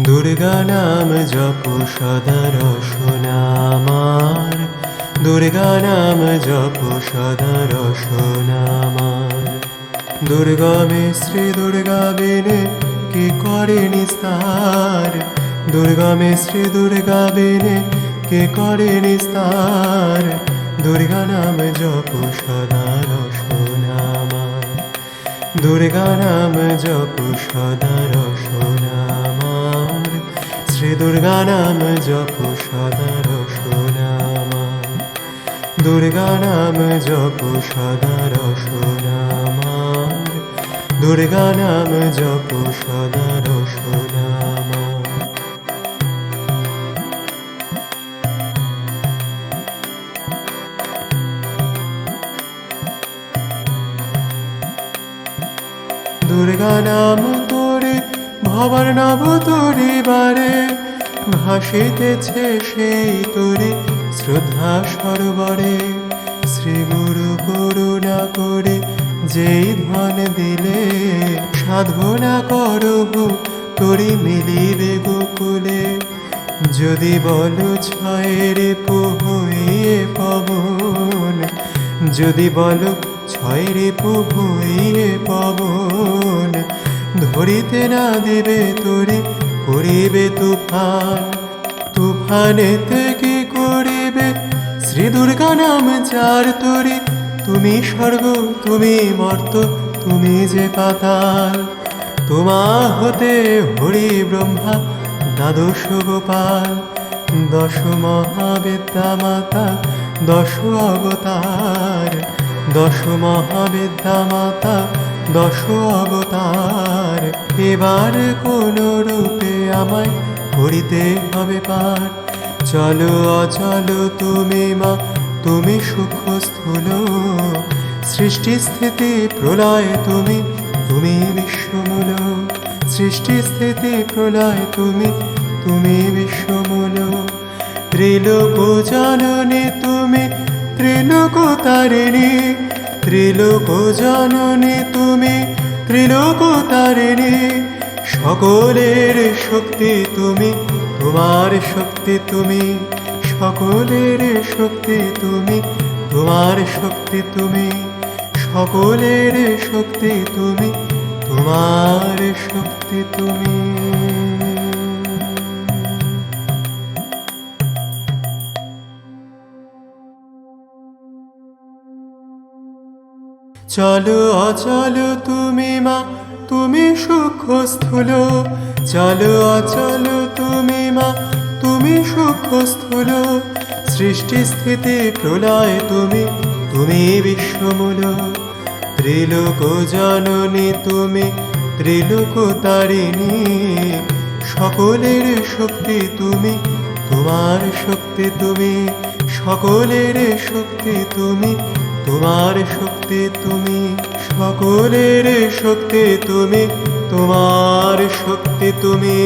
দুর্গা নাম জপ সদা রসনা আমার, দুর্গা নাম জপ সদা রসনা আমার। দুর্গমে শ্রী দুর্গা বিনে কি করে নিস্তার, দুর্গমে শ্রী দুর্গা বিনে কে করে নিস্তার। দুর্গা নাম জপ সদা রসনা আমার, দুর্গা নাম জপ সদা রসনা আমার। শ্রী দুর্গা নাম জপ সদা রসনা আমার, দুর্গা নাম জপ সদা রসনা আমার। দুর্গা নাম জপ সদা রসনা আমার। দুর্গা নাম তোরে ভবার নব তোরে বারে, ভাসিতেছে সেই তোরে শ্রদ্ধা সরোবরে। শ্রী গুরু করুণা করে যেই ধন দিলে, সাধনা করব তোরে মিলিবে গোকুলে। যদি বলো ছয়ের পোহইয়ে পবন, যদি বলো ছয়ের পোহইয়ে পবন, ধরিতে না দেবে তোরে করিবে তুফান। তুফানেতে কি করিবে শ্রী দুর্গা নাম যার তোরে। তুমি স্বর্গ তুমি মর্ত তুমি যে পাতাল, তোমা হতে হরি ব্রহ্মা দ্বাদশ গোপাল। দশ মহাবিদ্যা মাতা দশ অবতার, দশ মহাবিদ্যা মাতা দশ অবতার। এবার কোন রূপে আমায় করিতে হবে পার। চলো অচল তুমি মা তুমি সূক্ষ্ম স্থূল, সৃষ্টি স্থিতি প্রলয় তুমি তুমি বিশ্বমূল। সৃষ্টি স্থিতি প্রলয় তুমি তুমি বিশ্বমূল। ত্রিলোক জননী তুমি ত্রিলোক তারিণী, ত্রিলোক জননী তুমি ত্রিলোক তারিণী। সকলের শক্তি তুমি তোমার শক্তি তুমি, সকলের শক্তি তুমি তোমার শক্তি তুমি। সকলের শক্তি তুমি তোমার শক্তি তুমি। চলো অচল তুমি মা তুমি সূক্ষ্ম স্থূল, চলো অচল তুমি মা তুমি সূক্ষ্ম স্থূল। সৃষ্টি স্থিতি প্রলয় তুমি তুমি বিশ্বমূল। ত্রিলোক জননী তুমি ত্রিলোক তারিণী। সকলের শক্তি তুমি তোমার শক্তি তুমি, সকলের শক্তি তুমি তোমার শক্তি তুমি। সকলের শক্তি তুমি তোমার শক্তি তুমি।